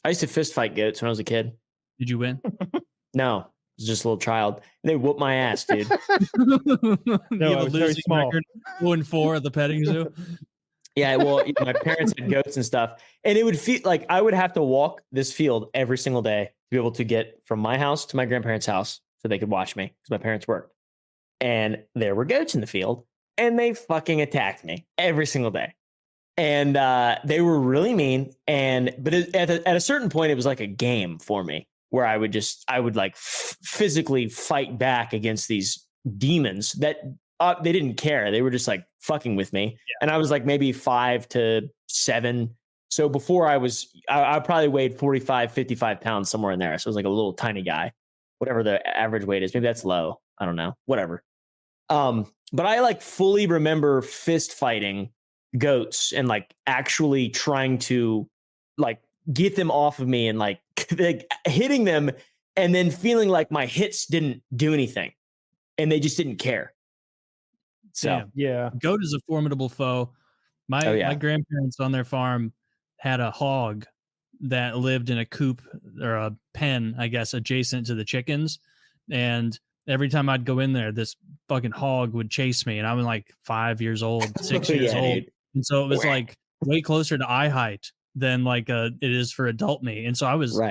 I used to fist fight goats when I was a kid. Did you win? No, I was just a little child. They whooped my ass, dude. You have a losing record, 0-4 at the petting zoo. Yeah, well, my parents had goats and stuff, and it would feel like I would have to walk this field every single day to be able to get from my house to my grandparents' house so they could watch me because my parents worked. And there were goats in the field, and they fucking attacked me every single day. And they were really mean. But at a certain point, it was like a game for me where I would like physically fight back against these demons that they didn't care. They were just like fucking with me. Yeah. And I was like maybe 5 to 7. So before I probably weighed 45, 55 pounds, somewhere in there. So I was like a little tiny guy, whatever the average weight is. Maybe that's low. I don't know, whatever. But I like fully remember fist fighting goats and like actually trying to like get them off of me and like hitting them and then feeling like my hits didn't do anything and they just didn't care. So damn. Yeah, goat is a formidable foe. My grandparents on their farm had a hog that lived in a coop or a pen, I guess, adjacent to the chickens. And every time I'd go in there, this fucking hog would chase me. And I was like 5 years old, 6 years old. Dude. And so it was like way closer to eye height than like it is for adult me. And so I was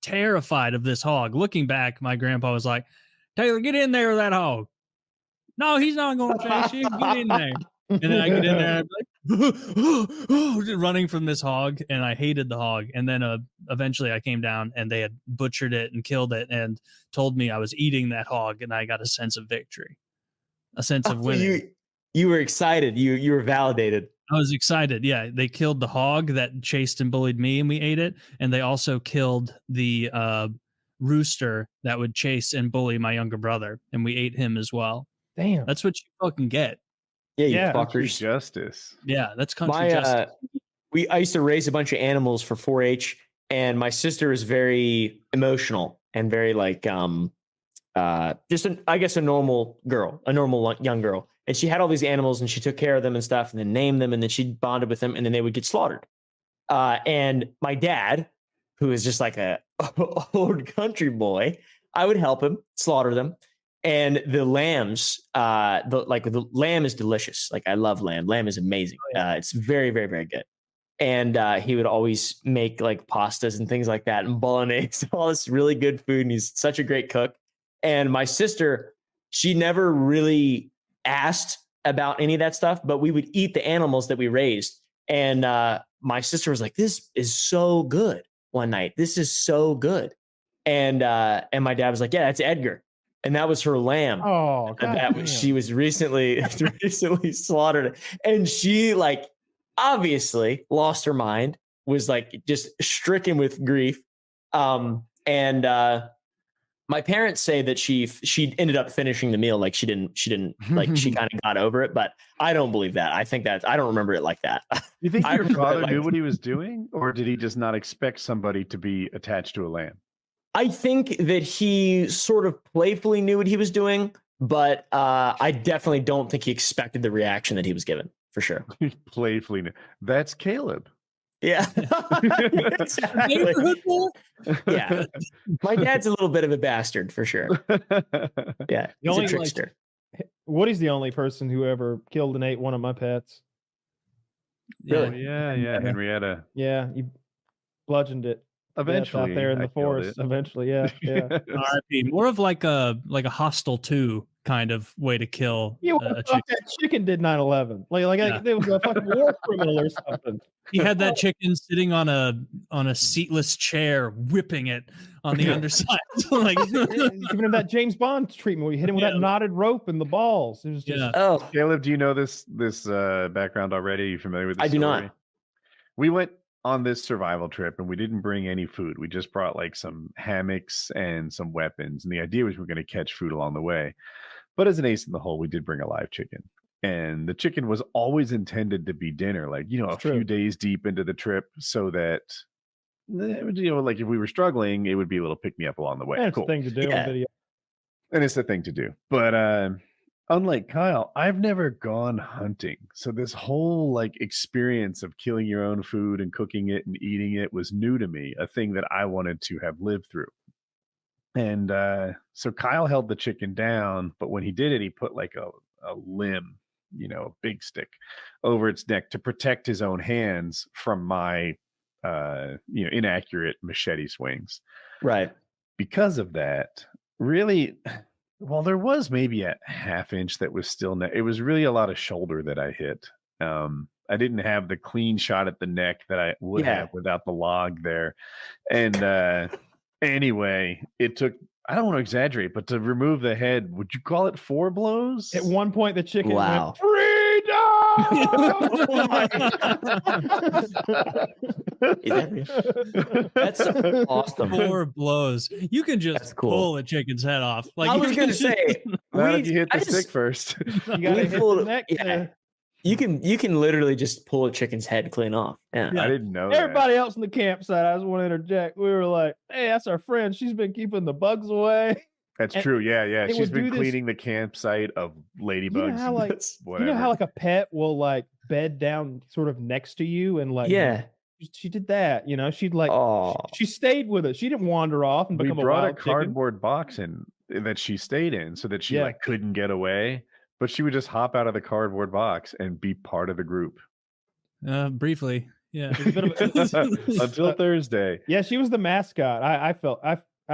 terrified of this hog. Looking back, my grandpa was like, Taylor, get in there with that hog. No, he's not going to chase you. Get in there. And then I get in there and I'm like, running from this hog. And I hated the hog. And then eventually I came down and they had butchered it and killed it and told me I was eating that hog. And I got a sense of victory, a sense of winning. You were excited. You were validated. I was excited. Yeah. They killed the hog that chased and bullied me and we ate it. And they also killed the rooster that would chase and bully my younger brother. And we ate him as well. Damn. That's what you fucking get. Yeah, you country fuckers. Justice. Yeah, that's country justice. I used to raise a bunch of animals for 4-H, and my sister is very emotional and very like I guess a normal girl, a normal young girl. And she had all these animals and she took care of them and stuff and then named them and then she bonded with them and then they would get slaughtered. And my dad, who is just like a old country boy, I would help him slaughter them. And the lambs, the lamb is delicious. Like I love lamb. Lamb is amazing. It's very, very, very good. And he would always make like pastas and things like that and bolognese, all this really good food. And he's such a great cook. And my sister, she never really asked about any of that stuff, but we would eat the animals that we raised. And my sister was like, "This is so good." One night, "This is so good." And my dad was like, "Yeah, that's Edgar." And that was her lamb. Oh, God. She was recently slaughtered. And she like obviously lost her mind, was like just stricken with grief. My parents say that she ended up finishing the meal. Like she didn't like she kind of got over it, but I don't believe that. I don't remember it like that. You think your father knew what he was doing, or did he just not expect somebody to be attached to a lamb? I think that he sort of playfully knew what he was doing, but I definitely don't think he expected the reaction that he was given, for sure. Playfully knew. That's Caleb. Yeah. Exactly. Yeah. My dad's a little bit of a bastard, for sure. Yeah. He's a trickster. Woody's the only person who ever killed and ate one of my pets. Really? Yeah. Henrietta. Yeah. He bludgeoned it. Eventually, out there in the forest. Eventually, yeah. R.I.P. More of like a Hostel 2 kind of way to kill a chicken. That chicken did 9/11. Like it was a fucking war criminal or something. He had that chicken sitting on a seatless chair, whipping it on the underside. Like even in that James Bond treatment, where you hit him with that knotted rope and the balls. It was just Caleb, do you know this background already? Are you familiar with this? I do not. We went on this survival trip and we didn't bring any food. We just brought like some hammocks and some weapons. And the idea was we were going to catch food along the way. But as an ace in the hole, we did bring a live chicken. And the chicken was always intended to be dinner, like, few days deep into the trip, so that, like if we were struggling, it would be a little pick me up along the way. That's the thing to do on video. And it's the thing to do. But unlike Kyle, I've never gone hunting. So this whole like experience of killing your own food and cooking it and eating it was new to me, a thing that I wanted to have lived through. And so Kyle held the chicken down, but when he did it, he put like a limb, a big stick over its neck to protect his own hands from my inaccurate machete swings. Right. Because of that, really, well, there was maybe a half inch that was still it was really a lot of shoulder that I hit. I didn't have the clean shot at the neck that I would have without the log there. And anyway, it took, I don't want to exaggerate, but to remove the head, would you call it 4 blows? At one point, the chicken Wow. went, freedom! That's awesome. 4 blows. You can just pull a chicken's head off. Like I was going to say, not if you hit the stick first. You got to hit the neck. You can literally just pull a chicken's head clean off. Yeah. I didn't know. Everybody else in the campsite, I just want to interject. We were like, "Hey, that's our friend. She's been keeping the bugs away." That's true. Yeah. She's been cleaning the campsite of ladybugs. You know how like a pet will like bed down sort of next to you and like she did that. She'd like she stayed with us. She didn't wander off and become a wild chicken. Cardboard box in that she stayed in so that she like couldn't get away. But she would just hop out of the cardboard box and be part of the group. Briefly, yeah. Until Thursday. Yeah, she was the mascot. I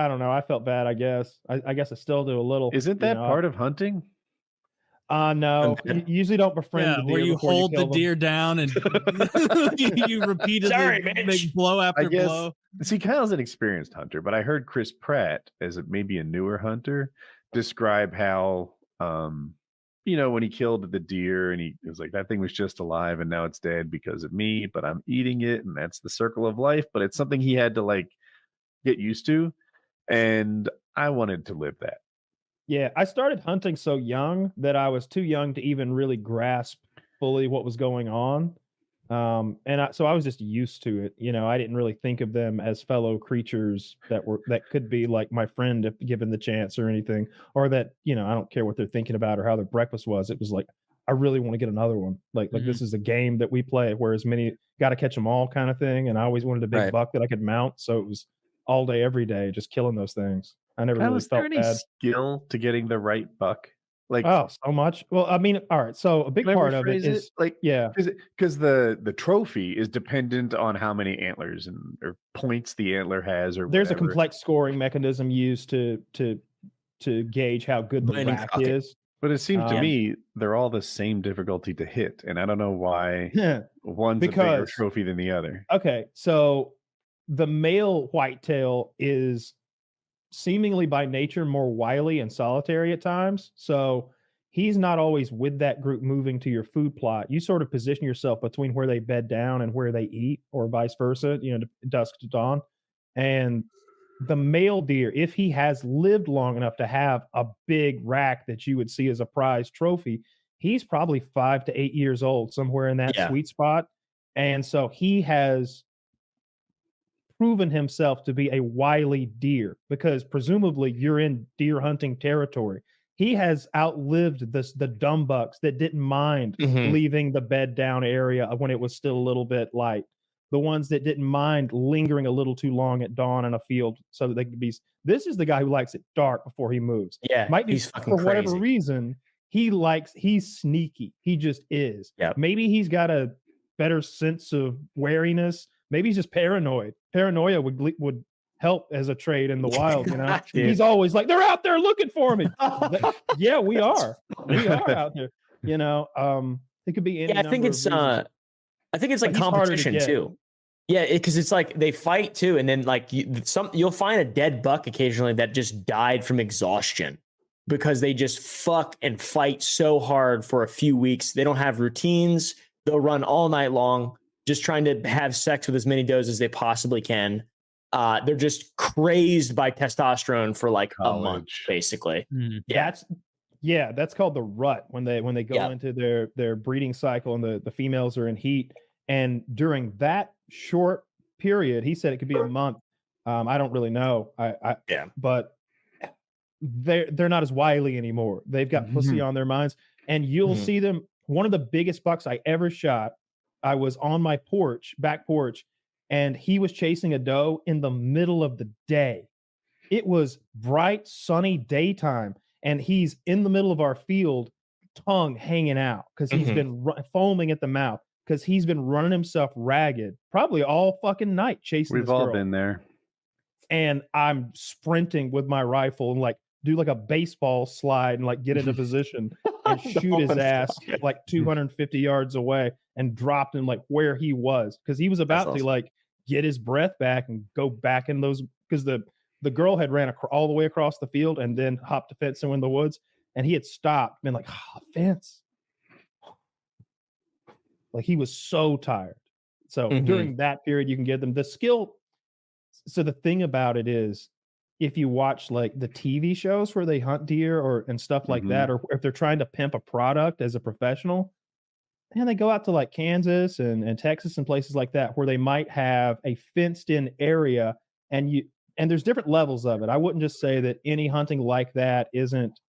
don't know. I felt bad, I guess. I guess I still do a little. Isn't that part of hunting? No. You usually don't befriend the deer. Where you hold the deer down and you repeatedly make blow after blow. See, Kyle's an experienced hunter, but I heard Chris Pratt, as maybe a newer hunter, describe how when he killed the deer and he was like, that thing was just alive and now it's dead because of me, but I'm eating it and that's the circle of life. But it's something he had to like get used to. And I wanted to live that. Yeah. I started hunting so young that I was too young to even really grasp fully what was going on. So I was just used to it. I didn't really think of them as fellow creatures that could be like my friend if given the chance or anything, or that, I don't care what they're thinking about or how their breakfast was. It was like, I really want to get another one. Like this is a game that we play where as many got to catch them all kind of thing. And I always wanted a big buck that I could mount. So it was all day, every day, just killing those things. I never really felt bad. Any skill to getting the right buck? Like, so much. Well, I mean, all right. So a big part of it is because the trophy is dependent on how many antlers or points the antler has, or there's whatever. A complex scoring mechanism used to gauge how good the rack is. But it seems to me they're all the same difficulty to hit, and I don't know why one's a bigger trophy than the other. Okay, so the male whitetail is seemingly by nature more wily and solitary at times. So he's not always with that group moving to your food plot. You sort of position yourself between where they bed down and where they eat, or vice versa, dusk to dawn. And the male deer, if he has lived long enough to have a big rack that you would see as a prize trophy, he's probably 5 to 8 years old, somewhere in that sweet spot. And so he has proven himself to be a wily deer, because presumably you're in deer hunting territory. He has outlived the dumb bucks that didn't mind leaving the bed down area when it was still a little bit light. The ones that didn't mind lingering a little too long at dawn in a field so that they could be. This is the guy who likes it dark before he moves. Yeah, might be for whatever reason he's sneaky. He just is. Yeah. Maybe he's got a better sense of wariness. Maybe he's just paranoid. Paranoia would help as a trait in the wild, He's always like, they're out there looking for me. Yeah, we are. We are out there. It could be any I think it's like competition too. Yeah, because it's like they fight too, and then like you'll find a dead buck occasionally that just died from exhaustion because they just fuck and fight so hard for a few weeks. They don't have routines. They'll run all night long, just trying to have sex with as many does as they possibly can. They're just crazed by testosterone for like a month, basically. Yeah. That's called the rut when they go into their breeding cycle and the females are in heat. And during that short period, he said it could be a month. I don't really know. But they're not as wily anymore. They've got pussy on their minds, and you'll see them. One of the biggest bucks I ever shot, I was on my back porch, and he was chasing a doe in the middle of the day. It was bright, sunny daytime, and he's in the middle of our field, tongue hanging out because he's been foaming at the mouth because he's been running himself ragged probably all fucking night chasing this girl. We've all been there. And I'm sprinting with my rifle and like do like a baseball slide and like get into position and shoot his ass like 250 yards away and dropped him like where he was because he was about to like get his breath back and go back in those because the girl had ran all the way across the field and then hopped a fence and went in the woods and he had stopped, been like, fence. Like he was so tired. So during that period, you can get them the skill. So the thing about it is, if you watch like the TV shows where they hunt deer and stuff like that, or if they're trying to pimp a product as a professional, and they go out to like Kansas and Texas and places like that where they might have a fenced-in area, and there's different levels of it. I wouldn't just say that any hunting like that isn't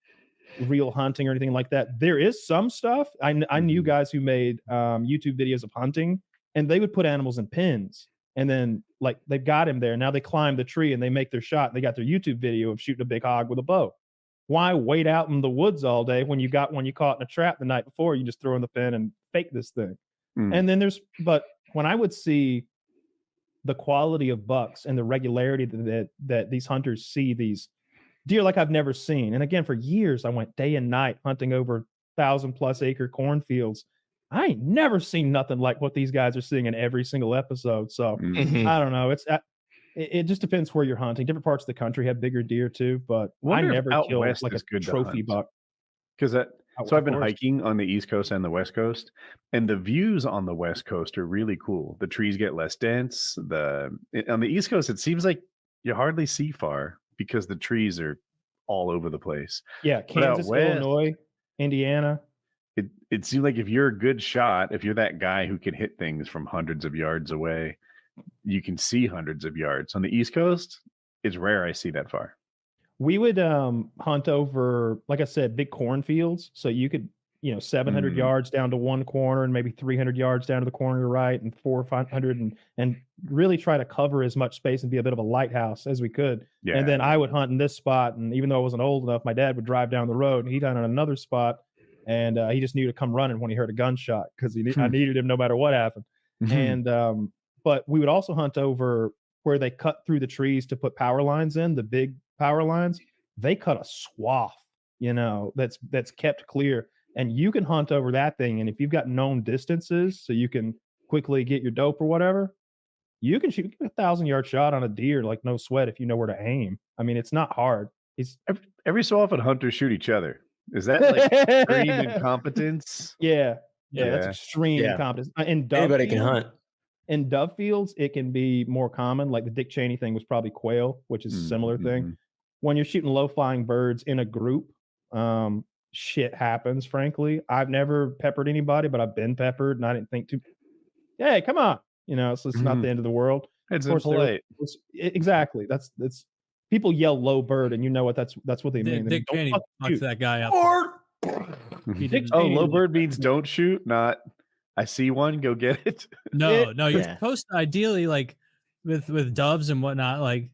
real hunting or anything like that. There is some stuff. I knew guys who made YouTube videos of hunting, and they would put animals in pens. And then like they've got him there. Now they climb the tree and they make their shot. They got their YouTube video of shooting a big hog with a bow. Why wait out in the woods all day when you got one you caught in a trap the night before? You just throw in the pen and fake this thing. And then but when I would see the quality of bucks and the regularity that these hunters see these deer like I've never seen. And again, for years I went day and night hunting over 1,000+ acre cornfields. I ain't never seen nothing like what these guys are seeing in every single episode. So I don't know. It just depends where you're hunting. Different parts of the country have bigger deer too, but I never killed like a trophy buck. Because so I've been hiking on the East Coast and the West Coast, and the views on the West Coast are really cool. The trees get less dense. On the East Coast, it seems like you hardly see far because the trees are all over the place. Yeah, Kansas, Illinois, Indiana. It seems like if you're a good shot, if you're that guy who can hit things from hundreds of yards away, you can see hundreds of yards. On the East Coast, it's rare I see that far. We would hunt over, like I said, big cornfields. So you could, 700 yards down to one corner and maybe 300 yards down to the corner to the right and 400 or 500 and really try to cover as much space and be a bit of a lighthouse as we could. Yeah. And then I would hunt in this spot. And even though I wasn't old enough, my dad would drive down the road and he'd hunt on another spot. And he just knew to come running when he heard a gunshot because I needed him no matter what happened. And but we would also hunt over where they cut through the trees to put power lines in, the big power lines. They cut a swath, that's kept clear. And you can hunt over that thing. And if you've got known distances so you can quickly get your dope or whatever, you can shoot a 1,000-yard shot on a deer like no sweat if you know where to aim. I mean, it's not hard. It's every so often hunters shoot each other. Is that like extreme incompetence? Yeah, that's extreme incompetence. Anybody can hunt. In dove fields, it can be more common. Like the Dick Cheney thing was probably quail, which is a similar thing. When you're shooting low-flying birds in a group, shit happens, frankly. I've never peppered anybody, but I've been peppered, and I didn't think hey, come on. So it's not the end of the world. It's impolite. Exactly. That's people yell low bird, and you know what that's what they mean. Dick Cheney fucked that guy up. Low bird means don't shoot, not I see one, go get it. No, you're supposed to ideally, like with doves and whatnot, like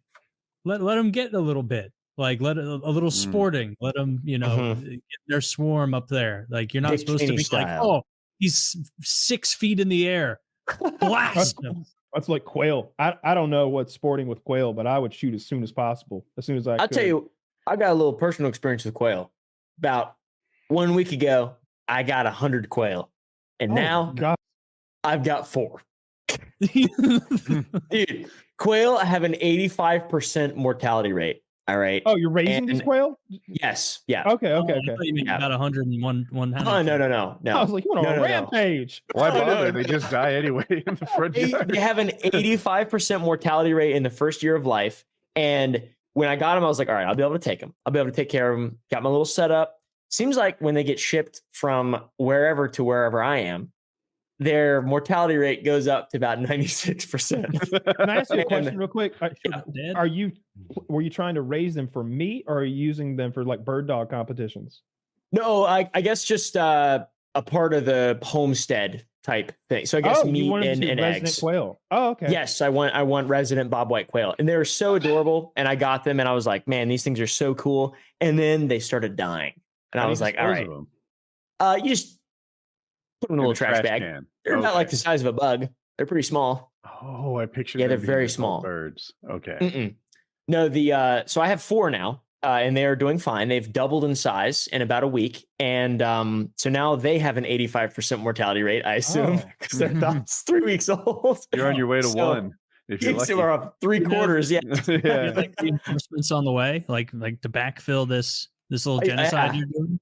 let them get a little bit, like let a little sporting, let them get their swarm up there. Like you're not Dick supposed Cheney to be style. Like, oh, he's 6 feet in the air, blast him. That's like quail. I don't know what's sporting with quail, but I would shoot as soon as possible. As soon as I could. I'll tell you, I got a little personal experience with quail. About 1 week ago, I got 100 quail. And now I've got 4. Dude, quail have an 85% mortality rate. All right. Oh, you're raising these quail? Yes. Yeah. Okay. I thought you mean you got 101. Oh, no. I was like, you want a rampage. Why bother? They just die anyway in the front yard. They have an 85% mortality rate in the first year of life. And when I got them, I was like, all right, I'll be able to take them. I'll be able to take care of them. Got my little setup. Seems like when they get shipped from wherever to wherever I am, their mortality rate goes up to about 96%. Can I ask you a question real quick? Yeah. Were you trying to raise them for meat, or are you using them for like bird dog competitions? No, I guess just a part of the homestead type thing. So I guess meat and eggs. Quail. Oh, okay. Yes, I want resident bobwhite quail, and they were so adorable. And I got them, and I was like, man, these things are so cool. And then they started dying, and I was like, all right, you just put them in a little trash bag. Can. They're about like the size of a bug. They're pretty small. Oh, I pictured. Yeah, they're very small birds. Okay. No, so I have 4 now. And they are doing fine. They've doubled in size in about a week. And so now they have an 85% mortality rate, I assume, because they're not 3 weeks old. You're on your way to 1. If you're lucky. Are up 3/4, yeah. Like reinforcements on the way, like to backfill this little genocide you're doing.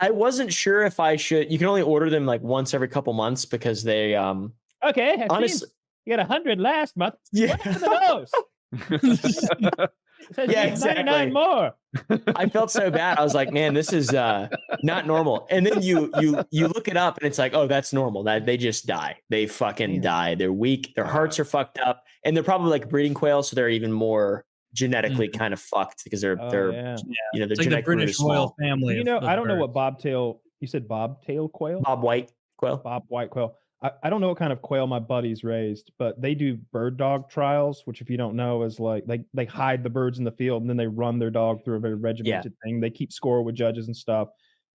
I wasn't sure if I should. You can only order them like once every couple months because they. Okay, honestly, you got 100 last month. Yeah. What those? Yeah, exactly. 99 more. I felt so bad. I was like, man, this is not normal. And then you look it up and it's like, oh, that's normal. That they just die. They fucking die. They're weak. Their hearts are fucked up. And they're probably like breeding quail, so they're even more genetically kind of fucked because they're they're it's like the British royal family. I don't know what bobtail. You said bobtail quail? Bobwhite quail. Bobwhite quail. I don't know what kind of quail my buddies raised, but they do bird dog trials, which if you don't know is like they hide the birds in the field and then they run their dog through a very regimented thing. They keep score with judges and stuff,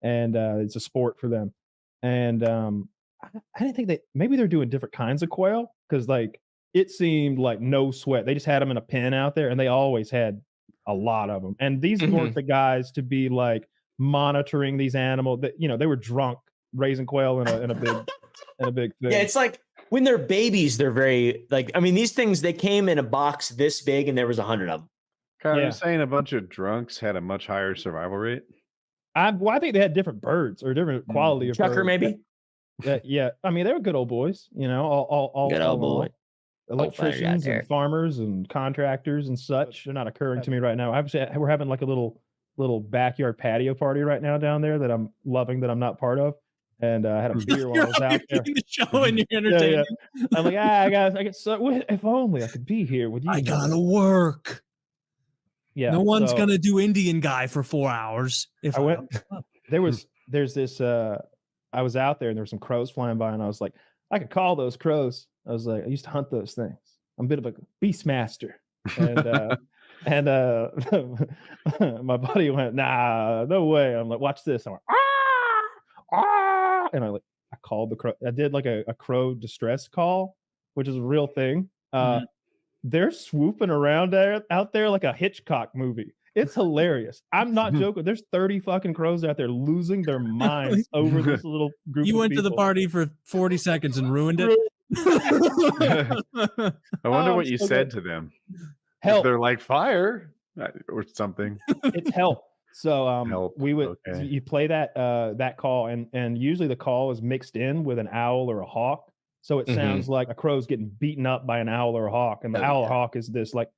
and it's a sport for them. And I didn't think maybe they're doing different kinds of quail because like it seemed like no sweat. They just had them in a pen out there, and they always had a lot of them. And these weren't the guys to be like monitoring these animals. That they were drunk raising quail in a big. And a big thing. Yeah, it's like when they're babies, they're very like. I mean, these things they came in a box this big, and there was 100 of them. Kyle, you're saying a bunch of drunks had a much higher survival rate? I think they had different birds or different quality of Chucker, birds. maybe. Yeah, I mean they were good old boys. All good old boy. Electricians and farmers and contractors and such. They're not occurring to me right now. We're having like a little backyard patio party right now down there that I'm loving that I'm not part of. And I had a beer while I was out there. The show and you're entertaining. Yeah. I'm like, I get so. If only I could be here with you. I gotta work. Yeah, no one's gonna do Indian guy for 4 hours. If I went, there's this. I was out there and there were some crows flying by, and I was like, I could call those crows. I was like, I used to hunt those things. I'm a bit of a beast master. And my buddy went, nah, no way. I'm like, watch this. I went, and I called the crow. I did like a crow distress call, which is a real thing. They're swooping around out there like a Hitchcock movie. It's hilarious. I'm not joking. There's 30 fucking crows out there losing their minds over this little group. You went to the party for 40 seconds and ruined it. I wonder what you said to them. Help. If they're like fire or something. It's help. So help. We would you play that call and usually the call is mixed in with an owl or a hawk. So it sounds like a crow's getting beaten up by an owl or a hawk, and the owl or hawk is this like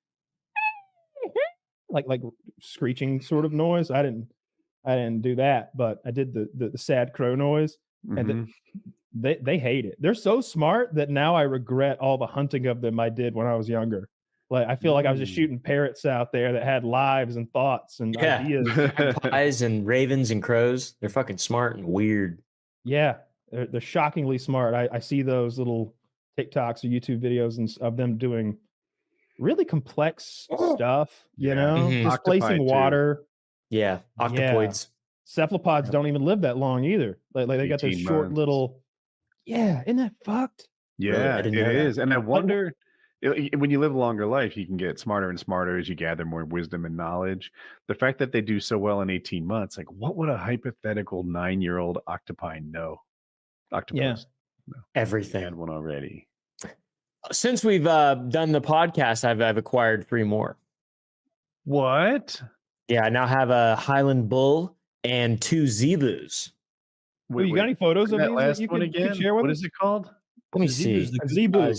screeching sort of noise. I didn't do that, but I did the sad crow noise, and they hate it. They're so smart that now I regret all the hunting of them I did when I was younger. Like I feel like I was just shooting parrots out there that had lives and thoughts and ideas. Pies and ravens and crows. They're fucking smart and weird. Yeah, they're shockingly smart. I see those little TikToks or YouTube videos of them doing really complex stuff. Displacing water. Yeah, octopoids. Cephalopods don't even live that long either. Like they got those short little. Yeah, isn't that fucked? Yeah, it is. And I wonder. When you live a longer life, you can get smarter and smarter as you gather more wisdom and knowledge. The fact that they do so well in 18 months, like what would a hypothetical 9-year-old octopi know? Octopus. No. Everything. I had one already. Since we've done the podcast, I've acquired 3 more. What? Yeah, I now have a Highland bull and 2 zebus. Wait, you got any photos of that these last that you one can again? share with What us? is it called? Let me see. Zebu.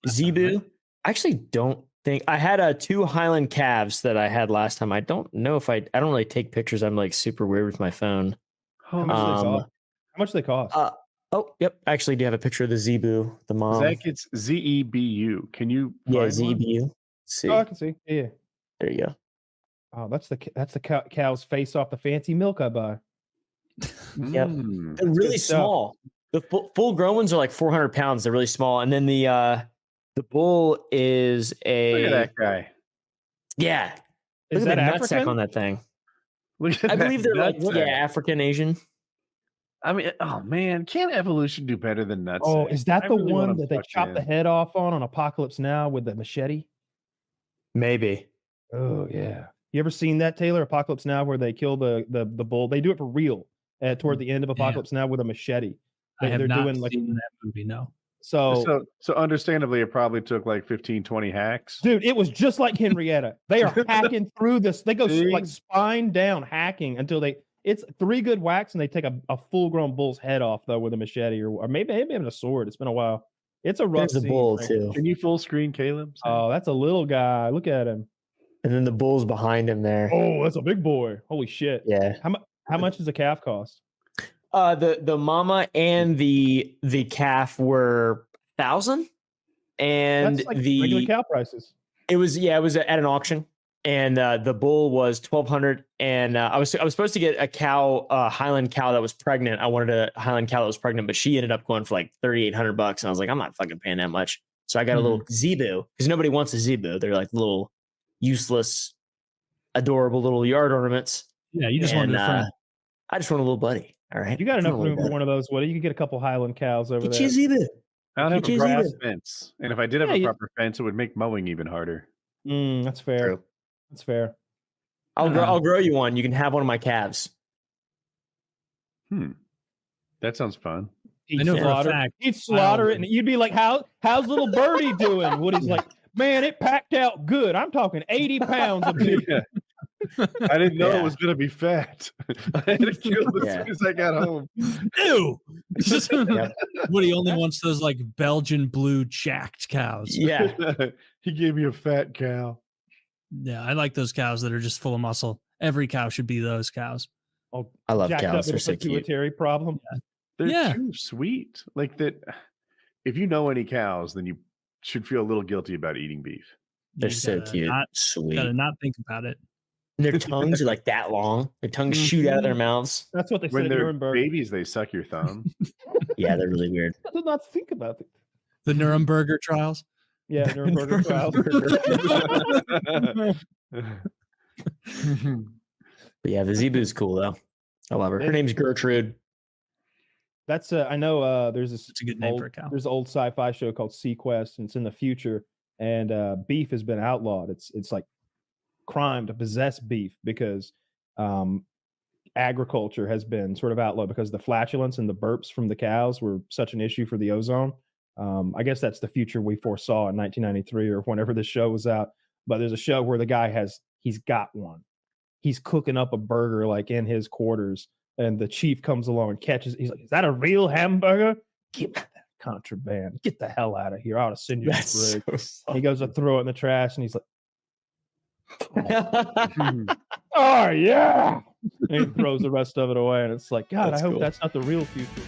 Zebu. I actually don't think I had 2 Highland calves that I had last time. I don't know if I don't really take pictures. I'm like super weird with my phone. How much do they cost? Oh, yep. Actually, do you have a picture of the zebu, the mom? Zach, it's ZEBU. Can you Yeah, find one? zebu. See, Oh, I can see. Yeah. there you go. Oh, that's the cow's face off the fancy milk I buy. Yep. They're really small. The full grown ones are like 400 pounds. They're really small. And then the bull is a. Look at that guy. Yeah. Is Look that at the nutsack African? on that thing. Look at I believe they're like, nutsack. yeah, African, Asian. I mean, oh man, can't evolution do better than nutsack? Oh, is that the really one that they chop the head off on Apocalypse Now with the machete? Maybe. Oh yeah. You ever seen that, Taylor? Apocalypse Now, where they kill the bull? They do it for real toward the end of Apocalypse Now with a machete. I have not doing like seen that movie. No. So understandably, it probably took like 15, 20 hacks. dude, it was just like Henrietta. They are hacking through this. They go like spine down, hacking until it's 3 good whacks, and they take a full-grown bull's head off though with a machete or maybe even a sword. It's been a while. It's a rough There's the bull too. Can you full screen Caleb? Oh, that's a little guy. Look at him. And then the bull's behind him there. Oh, that's a big boy. Holy shit. Yeah. How much does a calf cost? The mama and the calf were 1,000, and That's like regular cow prices. It was at an auction, and the bull was 1,200, and I was supposed to get a cow, Highland cow that was pregnant. I wanted a Highland cow that was pregnant, but she ended up going for like $3,800, and I was like, I'm not fucking paying that much. So I got a little zebu, because nobody wants a zebu. They're like little useless, adorable little yard ornaments. Yeah, you just wanted a friend. I just want a little buddy. All right, You got enough room for one of those, Woody. You could get a couple Highland cows over there. Get you a zebu. I don't have a grass fence, and if I did have a proper fence, it would make mowing even harder. That's fair. True. That's fair. I'll grow you one. You can have one of my calves. That sounds fun. He'd slaughter it, and you'd be like, how's little birdie doing? Woody's like, man, it packed out good. I'm talking 80 pounds of beef. Yeah. I didn't know it was going to be fat. I had to kill it as soon as I got home. Ew. Woody only wants those like Belgian blue jacked cows. Yeah. He gave me a fat cow. Yeah, I like those cows that are just full of muscle. Every cow should be those cows. Oh, I love cows. They're so cute. Pituitary problem. They're too sweet. Like that. If you know any cows, then you should feel a little guilty about eating beef. They're so cute. Sweet. Gotta not think about it. And their tongues are like that long. Their tongues shoot out of their mouths. That's what they when said. They're babies, they suck your thumb. Yeah, they're really weird. I did not think about it. The Nuremberger trials. Yeah, Nuremberger trials. But yeah, the zebu's cool though. I love her. Her name's Gertrude. That's I know. There's this. It's a good name for a cow. There's an old sci-fi show called Sequest, and it's in the future. And beef has been outlawed. It's like crime to possess beef because agriculture has been sort of outlawed because the flatulence and the burps from the cows were such an issue for the ozone. I guess that's the future we foresaw in 1993 or whenever this show was out. But there's a show where the guy he's got one. He's cooking up a burger like in his quarters, and the chief comes along and catches. He's like, "Is that a real hamburger? Give me that contraband. Get the hell out of here. I ought to send you to the brig." So he goes to throw it in the trash, and he's like, "Oh yeah!" And he throws the rest of it away, and it's like, God, I hope that's not the real future.